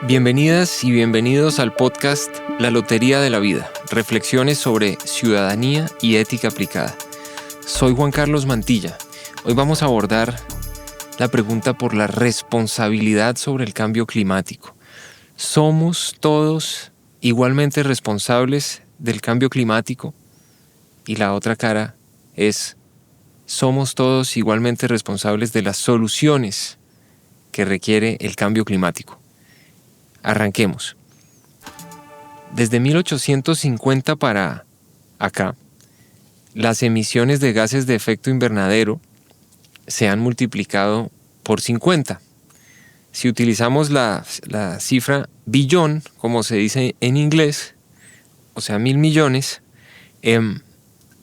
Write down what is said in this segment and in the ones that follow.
Bienvenidas y bienvenidos al podcast La Lotería de la Vida, reflexiones sobre ciudadanía y ética aplicada. Soy Juan Carlos Mantilla. Hoy vamos a abordar la pregunta por la responsabilidad sobre el cambio climático. ¿Somos todos igualmente responsables del cambio climático? Y la otra cara es, ¿somos todos igualmente responsables de las soluciones que requiere el cambio climático? Arranquemos. Desde 1850 para acá, las emisiones de gases de efecto invernadero se han multiplicado por 50. Si utilizamos la cifra billón, como se dice en inglés, o sea 1.000 millones, en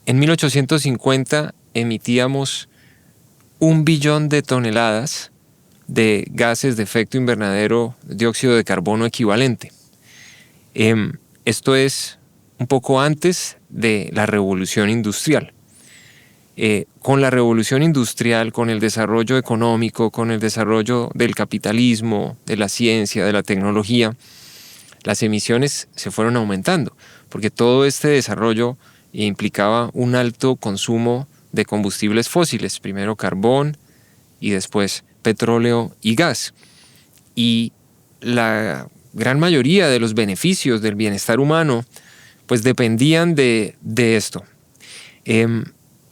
1850 emitíamos 1 billón de toneladas de gases de efecto invernadero, dióxido de carbono equivalente. Esto es un poco antes de la revolución industrial. Con la revolución industrial, con el desarrollo económico, con el desarrollo del capitalismo, de la ciencia, de la tecnología, las emisiones se fueron aumentando, porque todo este desarrollo implicaba un alto consumo de combustibles fósiles, primero carbón y después petróleo y gas. Y la gran mayoría de los beneficios del bienestar humano pues dependían de esto.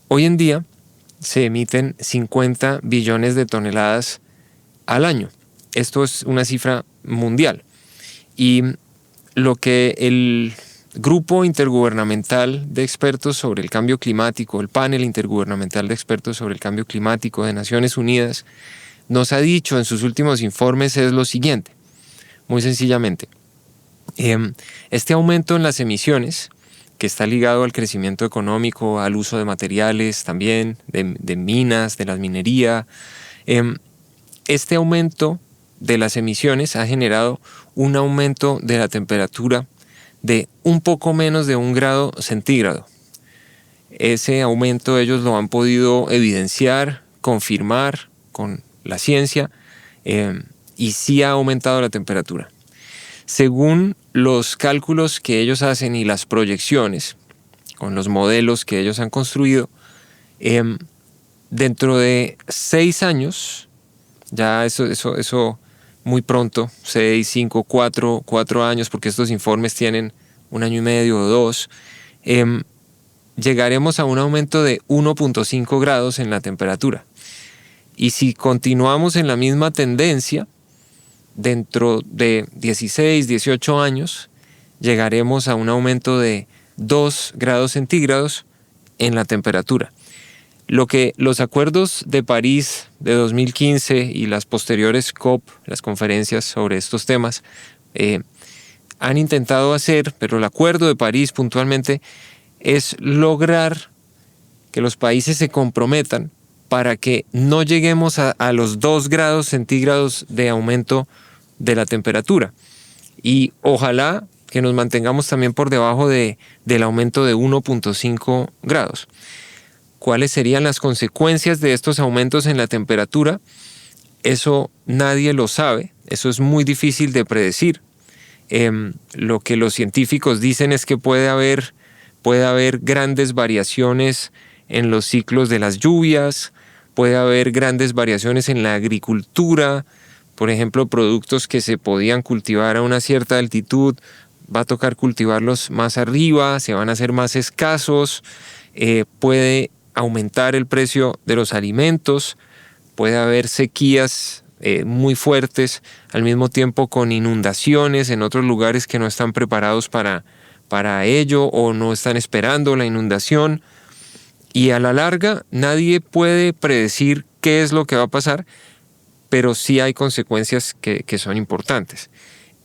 Hoy en día se emiten 50 billones de toneladas al año. Esto es una cifra mundial. Y lo que el Grupo Intergubernamental de Expertos sobre el Cambio Climático, el Panel Intergubernamental de Expertos sobre el Cambio Climático de Naciones Unidas, nos ha dicho en sus últimos informes es lo siguiente, muy sencillamente. Este aumento en las emisiones, que está ligado al crecimiento económico, al uso de materiales también, de minas, de la minería, este aumento de las emisiones ha generado un aumento de la temperatura de un poco menos de 1 grado centígrado. Ese aumento ellos lo han podido evidenciar, confirmar con la ciencia, y sí ha aumentado la temperatura. Según los cálculos que ellos hacen y las proyecciones, con los modelos que ellos han construido, dentro de 6 años, ya eso muy pronto, 6, 5, 4 años, porque estos informes tienen 1 año y medio o 2, llegaremos a un aumento de 1.5 grados en la temperatura. Y si continuamos en la misma tendencia, dentro de 16, 18 años, llegaremos a un aumento de 2 grados centígrados en la temperatura. Lo que los acuerdos de París de 2015 y las posteriores COP, las conferencias sobre estos temas, han intentado hacer, pero el acuerdo de París puntualmente es lograr que los países se comprometan para que no lleguemos a los 2 grados centígrados de aumento de la temperatura. Y ojalá que nos mantengamos también por debajo del aumento de 1.5 grados. ¿Cuáles serían las consecuencias de estos aumentos en la temperatura? Eso nadie lo sabe, eso es muy difícil de predecir. Lo que los científicos dicen es que puede haber grandes variaciones en los ciclos de las lluvias, puede haber grandes variaciones en la agricultura. Por ejemplo, productos que se podían cultivar a una cierta altitud, va a tocar cultivarlos más arriba, se van a hacer más escasos, puede aumentar el precio de los alimentos, puede haber sequías muy fuertes, al mismo tiempo con inundaciones en otros lugares que no están preparados para ello o no están esperando la inundación. Y a la larga nadie puede predecir qué es lo que va a pasar, pero sí hay consecuencias que son importantes.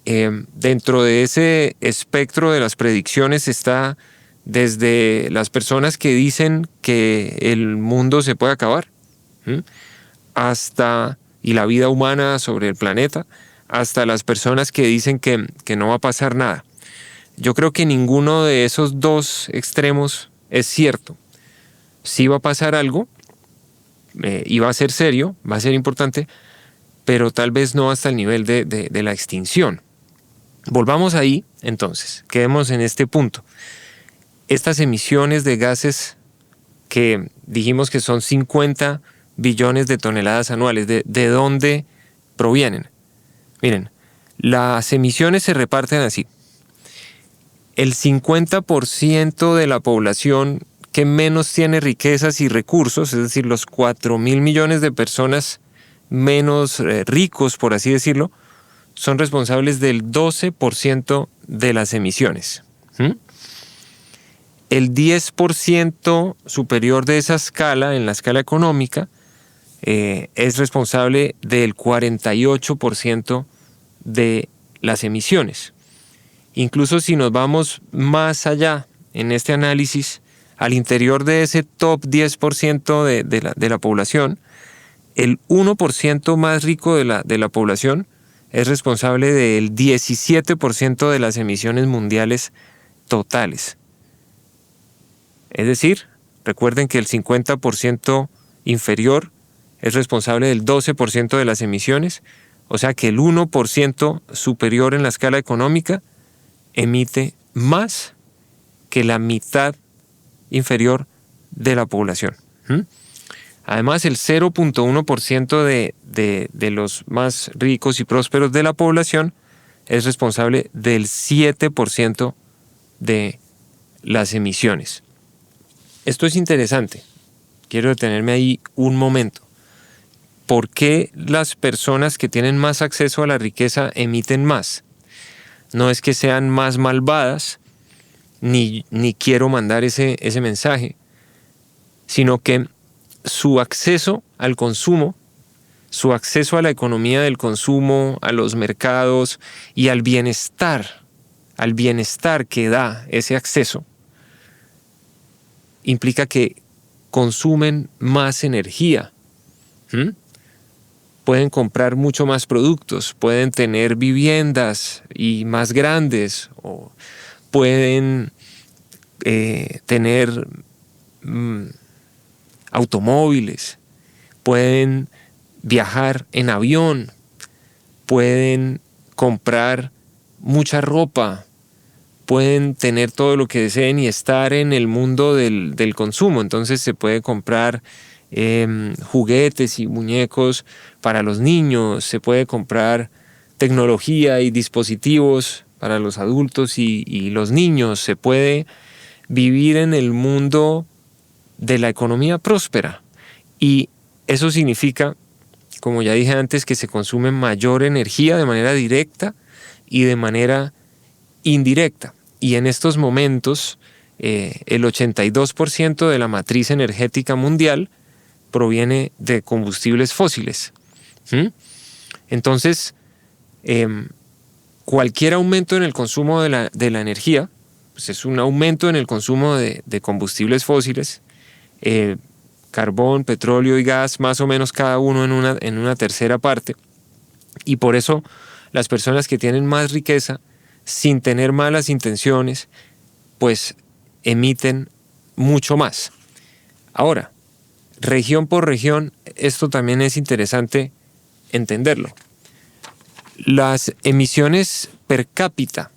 Dentro de ese espectro de las predicciones está desde las personas que dicen que el mundo se puede acabar, y la vida humana sobre el planeta, hasta las personas que dicen que no va a pasar nada. Yo creo que ninguno de esos dos extremos es cierto. Sí va a pasar algo, y va a ser serio, va a ser importante, pero tal vez no hasta el nivel de la extinción. Volvamos ahí, entonces, quedemos en este punto. Estas emisiones de gases que dijimos que son 50 billones de toneladas anuales, ¿de dónde provienen? Miren, las emisiones se reparten así. El 50% de la población que menos tiene riquezas y recursos, es decir, los 4.000 millones de personas menos ricos, por así decirlo, son responsables del 12% de las emisiones. El 10% superior de esa escala, en la escala económica, es responsable del 48% de las emisiones. Incluso si nos vamos más allá en este análisis, al interior de ese top 10% de la población, el 1% más rico de la población es responsable del 17% de las emisiones mundiales totales. Es decir, recuerden que el 50% inferior es responsable del 12% de las emisiones, o sea que el 1% superior en la escala económica emite más que la mitad inferior de la población. Además, el 0.1% de los más ricos y prósperos de la población es responsable del 7% de las emisiones. Esto es interesante. Quiero detenerme ahí un momento. ¿Por qué las personas que tienen más acceso a la riqueza emiten más? No es que sean más malvadas, ni quiero mandar ese mensaje, sino que su acceso al consumo, su acceso a la economía del consumo, a los mercados y al bienestar que da ese acceso, implica que consumen más energía. Pueden comprar mucho más productos, pueden tener viviendas y más grandes, o pueden tener automóviles, pueden viajar en avión, pueden comprar mucha ropa, pueden tener todo lo que deseen y estar en el mundo del consumo. Entonces se puede comprar juguetes y muñecos para los niños, se puede comprar tecnología y dispositivos para los adultos y los niños, se puede vivir en el mundo de la economía próspera. Y eso significa, como ya dije antes, que se consume mayor energía de manera directa y de manera indirecta. Y en estos momentos, el 82% de la matriz energética mundial proviene de combustibles fósiles. Entonces, cualquier aumento en el consumo de la energía, pues es un aumento en el consumo de combustibles fósiles, carbón, petróleo y gas, más o menos cada uno en una tercera parte. Y por eso las personas que tienen más riqueza, sin tener malas intenciones, pues emiten mucho más. Ahora, región por región, esto también es interesante entenderlo. Las emisiones per cápita,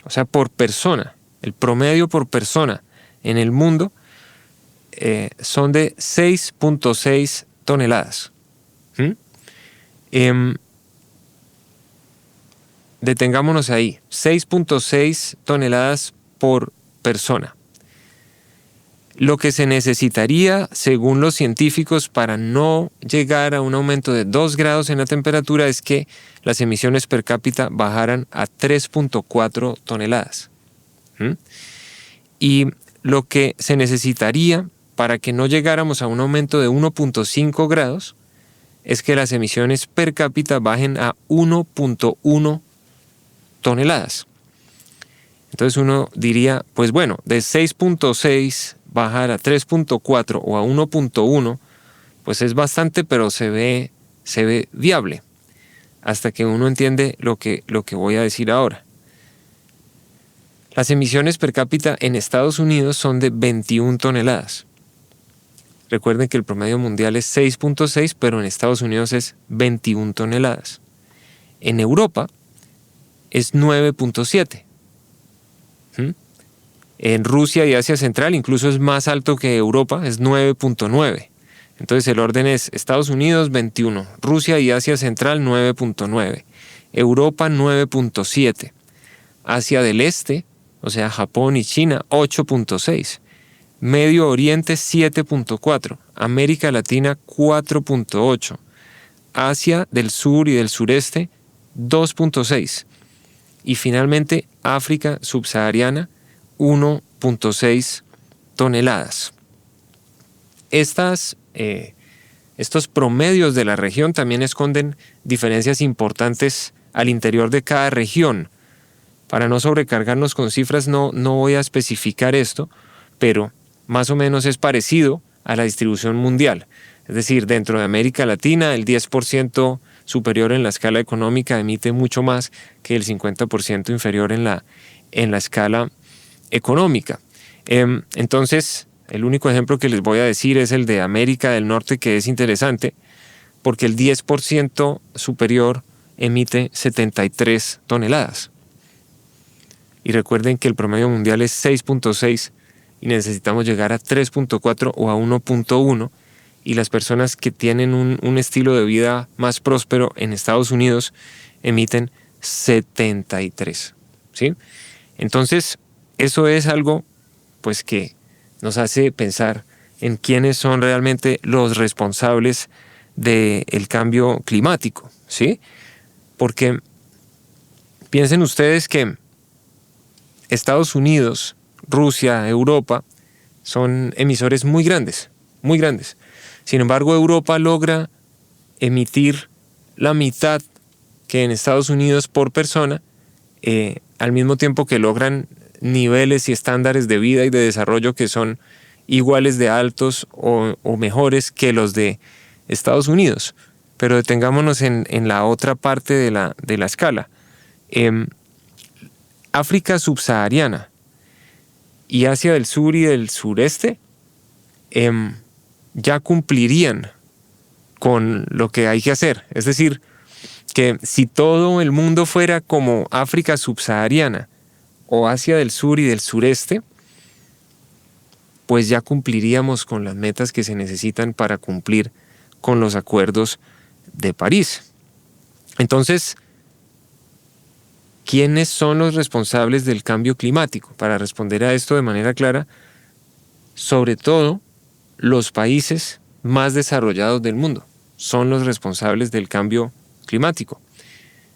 o sea, por persona, el promedio por persona en el mundo, son de 6.6 toneladas. Detengámonos ahí, 6.6 toneladas por persona. Lo que se necesitaría, según los científicos, para no llegar a un aumento de 2 grados en la temperatura es que las emisiones per cápita bajaran a 3.4 toneladas. Y lo que se necesitaría para que no llegáramos a un aumento de 1.5 grados es que las emisiones per cápita bajen a 1.1 toneladas. Entonces uno diría, pues bueno, de 6.6 bajar a 3.4 o a 1.1, pues es bastante, pero se ve viable, hasta que uno entiende lo que voy a decir ahora. Las emisiones per cápita en Estados Unidos son de 21 toneladas. Recuerden que el promedio mundial es 6.6, pero en Estados Unidos es 21 toneladas. En Europa, es 9.7. En Rusia y Asia Central incluso es más alto que Europa, es 9.9. Entonces el orden es Estados Unidos 21, Rusia y Asia Central 9.9, Europa 9.7, Asia del Este, o sea Japón y China 8.6, Medio Oriente 7.4, América Latina 4.8, Asia del Sur y del Sureste 2.6 y finalmente África subsahariana 1.6 toneladas. Estos promedios de la región también esconden diferencias importantes al interior de cada región. Para no sobrecargarnos con cifras no voy a especificar esto, pero más o menos es parecido a la distribución mundial. Es decir, dentro de América Latina el 10% superior en la escala económica emite mucho más que el 50% inferior en la escala económica. Entonces, el único ejemplo que les voy a decir es el de América del Norte, que es interesante porque el 10% superior emite 73 toneladas. Y recuerden que el promedio mundial es 6.6 y necesitamos llegar a 3.4 o a 1.1. Y las personas que tienen un estilo de vida más próspero en Estados Unidos emiten 73. ¿Sí? Entonces, eso es algo pues que nos hace pensar en quiénes son realmente los responsables del cambio climático, ¿sí? Porque piensen ustedes que Estados Unidos, Rusia, Europa son emisores muy grandes, muy grandes. Sin embargo, Europa logra emitir la mitad que en Estados Unidos por persona, al mismo tiempo que logran niveles y estándares de vida y de desarrollo que son iguales de altos o mejores que los de Estados Unidos. Pero detengámonos en la otra parte de la escala. África subsahariana y Asia del Sur y del Sureste ya cumplirían con lo que hay que hacer. Es decir, que si todo el mundo fuera como África subsahariana o Asia del Sur y del Sureste, pues ya cumpliríamos con las metas que se necesitan para cumplir con los acuerdos de París. Entonces, ¿quiénes son los responsables del cambio climático? Para responder a esto de manera clara, sobre todo los países más desarrollados del mundo son los responsables del cambio climático.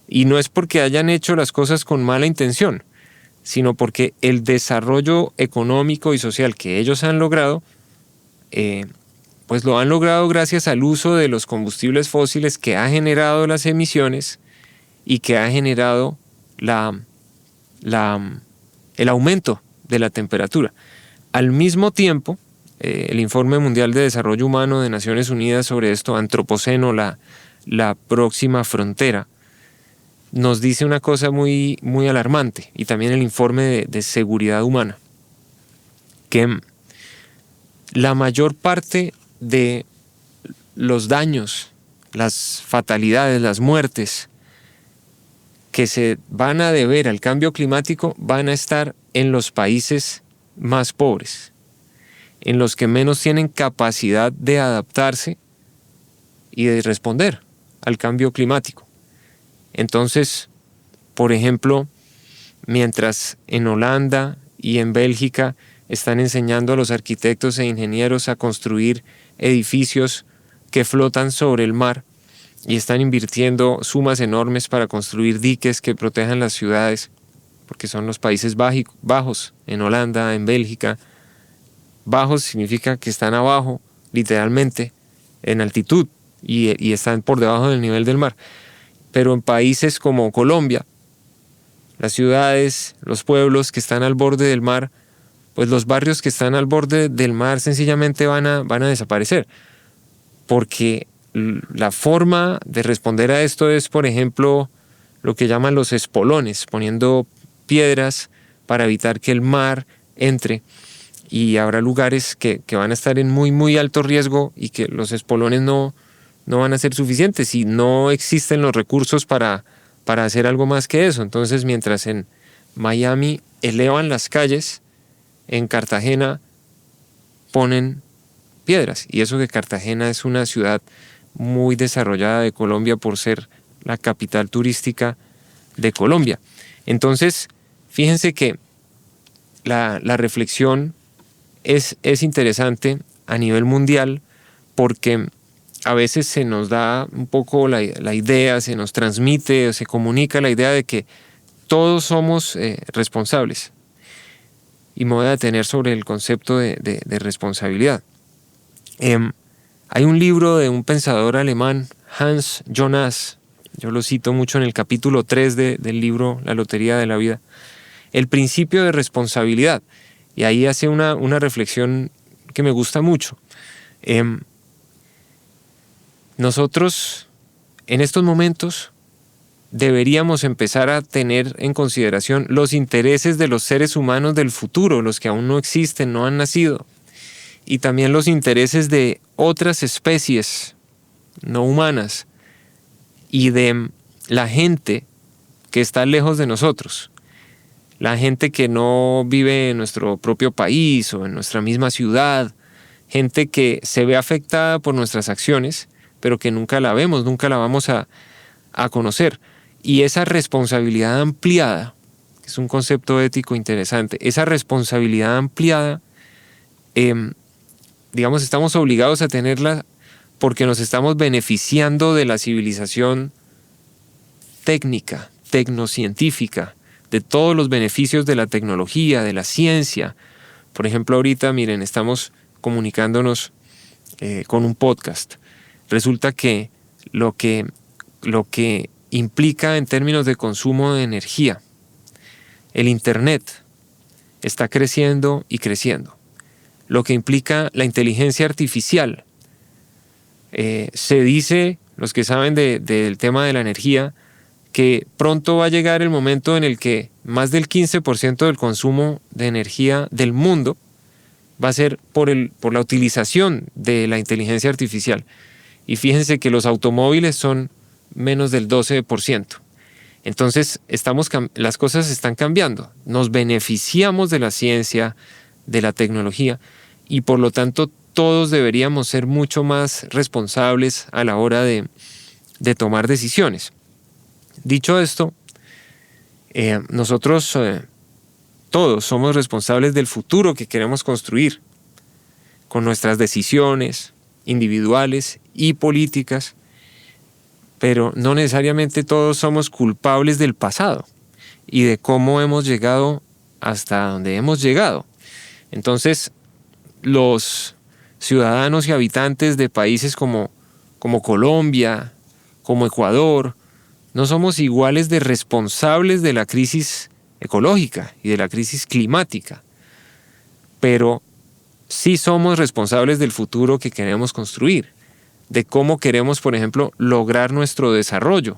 Y no es porque hayan hecho las cosas con mala intención, sino porque el desarrollo económico y social que ellos han logrado, pues lo han logrado gracias al uso de los combustibles fósiles que ha generado las emisiones y que ha generado el aumento de la temperatura. Al mismo tiempo, el Informe Mundial de Desarrollo Humano de Naciones Unidas sobre esto, Antropoceno, la próxima frontera, nos dice una cosa muy, muy alarmante, y también el informe de seguridad humana, que la mayor parte de los daños, las fatalidades, las muertes que se van a deber al cambio climático van a estar en los países más pobres, en los que menos tienen capacidad de adaptarse y de responder al cambio climático. Entonces, por ejemplo, mientras en Holanda y en Bélgica están enseñando a los arquitectos e ingenieros a construir edificios que flotan sobre el mar y están invirtiendo sumas enormes para construir diques que protejan las ciudades, porque son los países bajos, en Holanda, en Bélgica. Bajos significa que están abajo, literalmente, en altitud y están por debajo del nivel del mar. Pero en países como Colombia, las ciudades, los pueblos que están al borde del mar, pues los barrios que están al borde del mar sencillamente van a desaparecer. Porque la forma de responder a esto es, por ejemplo, lo que llaman los espolones, poniendo piedras para evitar que el mar entre. Y habrá lugares que van a estar en muy, muy alto riesgo y que los espolones no van a ser suficientes y no existen los recursos para para hacer algo más que eso. Entonces, mientras en Miami elevan las calles, en Cartagena ponen piedras. Y eso que Cartagena es una ciudad muy desarrollada de Colombia por ser la capital turística de Colombia. Entonces, fíjense que la reflexión es interesante a nivel mundial, porque a veces se nos da un poco la idea, se nos transmite o se comunica la idea de que todos somos responsables. Y me voy a detener sobre el concepto de responsabilidad. Hay un libro de un pensador alemán, Hans Jonas, yo lo cito mucho en el capítulo 3 del libro La Lotería de la Vida, el principio de responsabilidad. Y ahí hace una reflexión que me gusta mucho. Nosotros, en estos momentos, deberíamos empezar a tener en consideración los intereses de los seres humanos del futuro, los que aún no existen, no han nacido, y también los intereses de otras especies no humanas y de la gente que está lejos de nosotros, la gente que no vive en nuestro propio país o en nuestra misma ciudad, gente que se ve afectada por nuestras acciones, pero que nunca la vemos, nunca la vamos a conocer. Y esa responsabilidad ampliada, que es un concepto ético interesante, esa responsabilidad ampliada, digamos, estamos obligados a tenerla porque nos estamos beneficiando de la civilización técnica, tecnocientífica, de todos los beneficios de la tecnología, de la ciencia. Por ejemplo, ahorita, miren, estamos comunicándonos con un podcast. Resulta que lo que implica en términos de consumo de energía, el Internet está creciendo y creciendo. Lo que implica la inteligencia artificial. Se dice, los que saben del tema de la energía, que pronto va a llegar el momento en el que más del 15% del consumo de energía del mundo va a ser por la utilización de la inteligencia artificial. Y fíjense que los automóviles son menos del 12%. Entonces, las cosas están cambiando. Nos beneficiamos de la ciencia, de la tecnología, y por lo tanto todos deberíamos ser mucho más responsables a la hora de tomar decisiones. Dicho esto, nosotros todos somos responsables del futuro que queremos construir con nuestras decisiones individuales y políticas, pero no necesariamente todos somos culpables del pasado y de cómo hemos llegado hasta donde hemos llegado. Entonces, los ciudadanos y habitantes de países como Colombia, como Ecuador, no somos iguales de responsables de la crisis ecológica y de la crisis climática, pero sí somos responsables del futuro que queremos construir, de cómo queremos, por ejemplo, lograr nuestro desarrollo.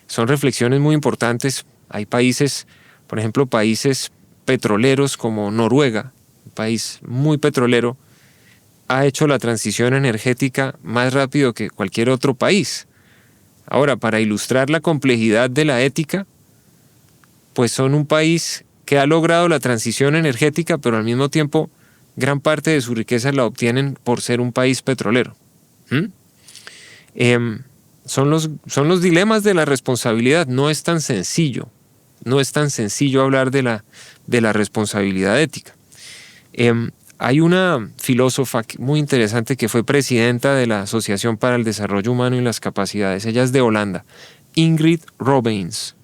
Son reflexiones muy importantes. Hay países, por ejemplo, países petroleros como Noruega, un país muy petrolero, ha hecho la transición energética más rápido que cualquier otro país. Ahora, para ilustrar la complejidad de la ética, pues son un país que ha logrado la transición energética, pero al mismo tiempo gran parte de su riqueza la obtienen por ser un país petrolero. Son los dilemas de la responsabilidad. No es tan sencillo. No es tan sencillo hablar de la responsabilidad ética. Hay una filósofa muy interesante que fue presidenta de la Asociación para el Desarrollo Humano y las Capacidades. Ella es de Holanda, Ingrid Robbins.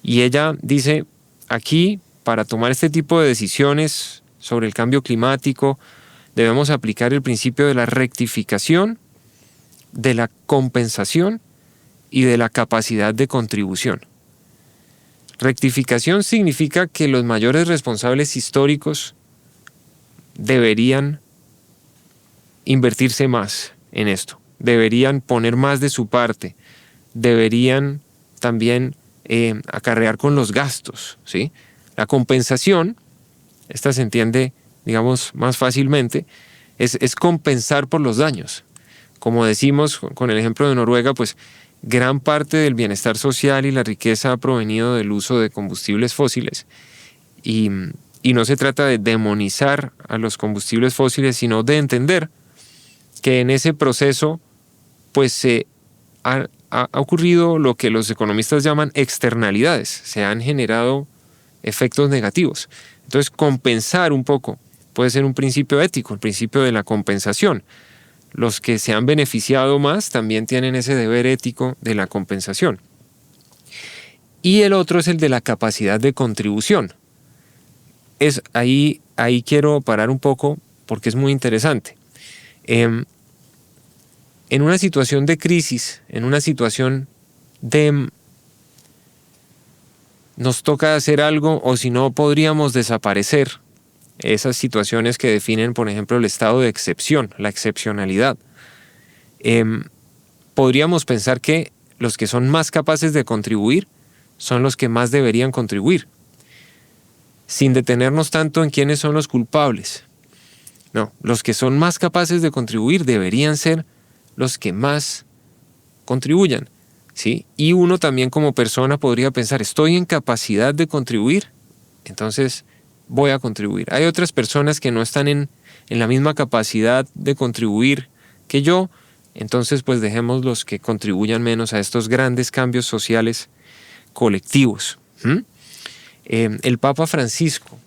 Y ella dice, aquí, para tomar este tipo de decisiones sobre el cambio climático, debemos aplicar el principio de la rectificación, de la compensación y de la capacidad de contribución. Rectificación significa que los mayores responsables históricos deberían invertirse más en esto, deberían poner más de su parte, deberían también acarrear con los gastos, ¿sí? La compensación, esta se entiende, digamos, más fácilmente, es compensar por los daños. Como decimos con el ejemplo de Noruega, pues gran parte del bienestar social y la riqueza ha provenido del uso de combustibles fósiles. Y no se trata de demonizar a los combustibles fósiles, sino de entender que en ese proceso pues se ha ocurrido lo que los economistas llaman externalidades, se han generado efectos negativos. Entonces, compensar un poco puede ser un principio ético, el principio de la compensación. Los que se han beneficiado más también tienen ese deber ético de la compensación. Y el otro es el de la capacidad de contribución. Ahí quiero parar un poco porque es muy interesante. En una situación de crisis, en una situación de nos toca hacer algo o si no podríamos desaparecer, esas situaciones que definen, por ejemplo, el estado de excepción, la excepcionalidad, podríamos pensar que los que son más capaces de contribuir son los que más deberían contribuir, sin detenernos tanto en quiénes son los culpables. No, los que son más capaces de contribuir deberían ser los que más contribuyan, ¿sí? Y uno también como persona podría pensar, ¿estoy en capacidad de contribuir? Entonces voy a contribuir. Hay otras personas que no están en la misma capacidad de contribuir que yo, entonces pues dejemos los que contribuyan menos a estos grandes cambios sociales colectivos. El Papa Francisco,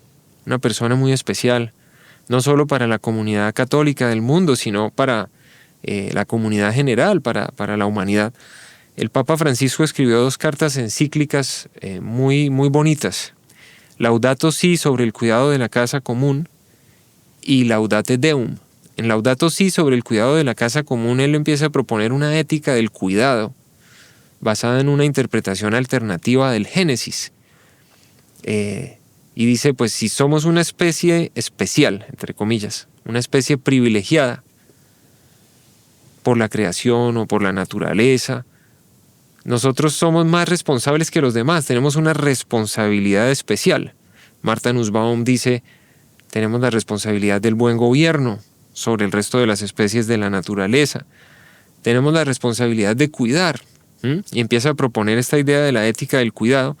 una persona muy especial, no solo para la comunidad católica del mundo, sino para la comunidad general, para la humanidad. El Papa Francisco escribió 2 cartas encíclicas muy bonitas. Laudato Si sobre el cuidado de la casa común y Laudate Deum. En Laudato Si sobre el cuidado de la casa común, él empieza a proponer una ética del cuidado basada en una interpretación alternativa del Génesis. Y dice, pues si somos una especie especial, entre comillas, una especie privilegiada por la creación o por la naturaleza, nosotros somos más responsables que los demás, tenemos una responsabilidad especial. Martha Nussbaum dice, tenemos la responsabilidad del buen gobierno sobre el resto de las especies de la naturaleza. Tenemos la responsabilidad de cuidar. Y empieza a proponer esta idea de la ética del cuidado,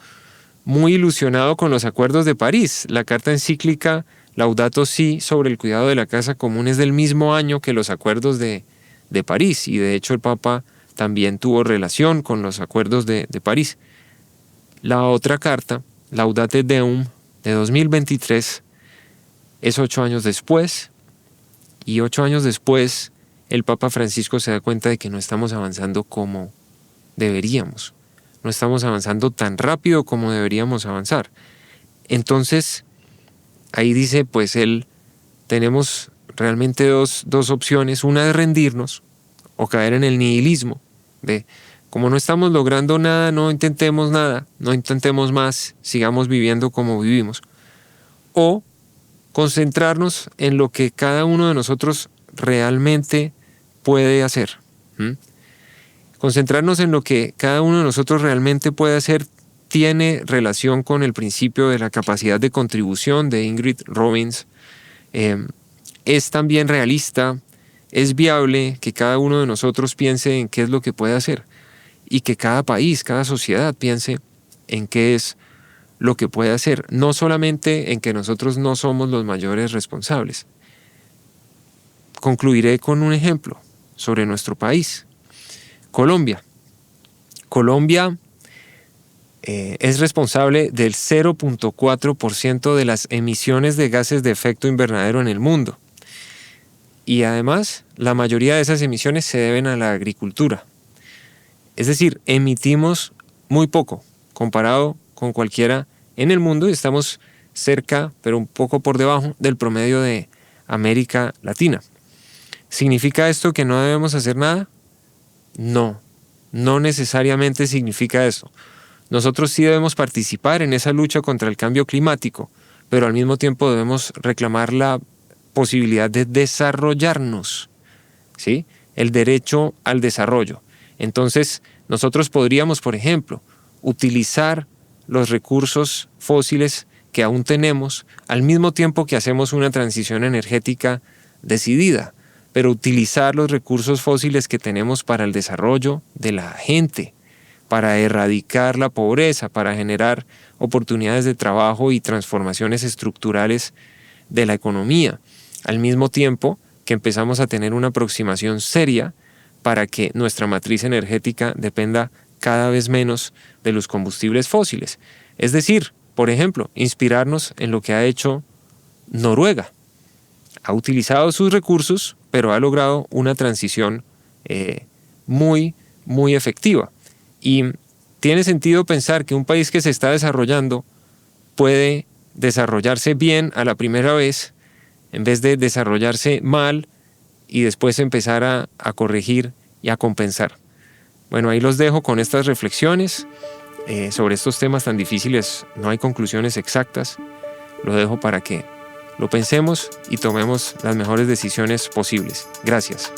muy ilusionado con los acuerdos de París. La carta encíclica Laudato Si sobre el cuidado de la casa común es del mismo año que los acuerdos de París, y de hecho el Papa también tuvo relación con los acuerdos de París. La otra carta, Laudate Deum, de 2023, es 8 años después, y 8 años después el Papa Francisco se da cuenta de que no estamos avanzando como deberíamos, no estamos avanzando tan rápido como deberíamos avanzar. Entonces, ahí dice, pues tenemos realmente dos opciones. Una es rendirnos o caer en el nihilismo, de como no estamos logrando nada, no intentemos nada, no intentemos más, sigamos viviendo como vivimos. O concentrarnos en lo que cada uno de nosotros realmente puede hacer. Concentrarnos en lo que cada uno de nosotros realmente puede hacer tiene relación con el principio de la capacidad de contribución de Ingrid Robbins. Es también realista, es viable que cada uno de nosotros piense en qué es lo que puede hacer y que cada país, cada sociedad piense en qué es lo que puede hacer, no solamente en que nosotros no somos los mayores responsables. Concluiré con un ejemplo sobre nuestro país. Colombia. Colombia es responsable del 0.4% de las emisiones de gases de efecto invernadero en el mundo. Y además, la mayoría de esas emisiones se deben a la agricultura. Es decir, emitimos muy poco comparado con cualquiera en el mundo y estamos cerca, pero un poco por debajo del promedio de América Latina. ¿Significa esto que no debemos hacer nada? No necesariamente significa eso. Nosotros sí debemos participar en esa lucha contra el cambio climático, pero al mismo tiempo debemos reclamar la posibilidad de desarrollarnos, ¿sí? El derecho al desarrollo. Entonces, nosotros podríamos, por ejemplo, utilizar los recursos fósiles que aún tenemos al mismo tiempo que hacemos una transición energética decidida. pero utilizar los recursos fósiles que tenemos para el desarrollo de la gente, para erradicar la pobreza, para generar oportunidades de trabajo y transformaciones estructurales de la economía, al mismo tiempo que empezamos a tener una aproximación seria para que nuestra matriz energética dependa cada vez menos de los combustibles fósiles. Es decir, por ejemplo, inspirarnos en lo que ha hecho Noruega. Ha utilizado sus recursos, pero ha logrado una transición muy efectiva. Y tiene sentido pensar que un país que se está desarrollando puede desarrollarse bien a la primera vez, en vez de desarrollarse mal y después empezar a corregir y a compensar. Bueno, ahí los dejo con estas reflexiones. Sobre estos temas tan difíciles no hay conclusiones exactas. Lo dejo para que lo pensemos y tomemos las mejores decisiones posibles. Gracias.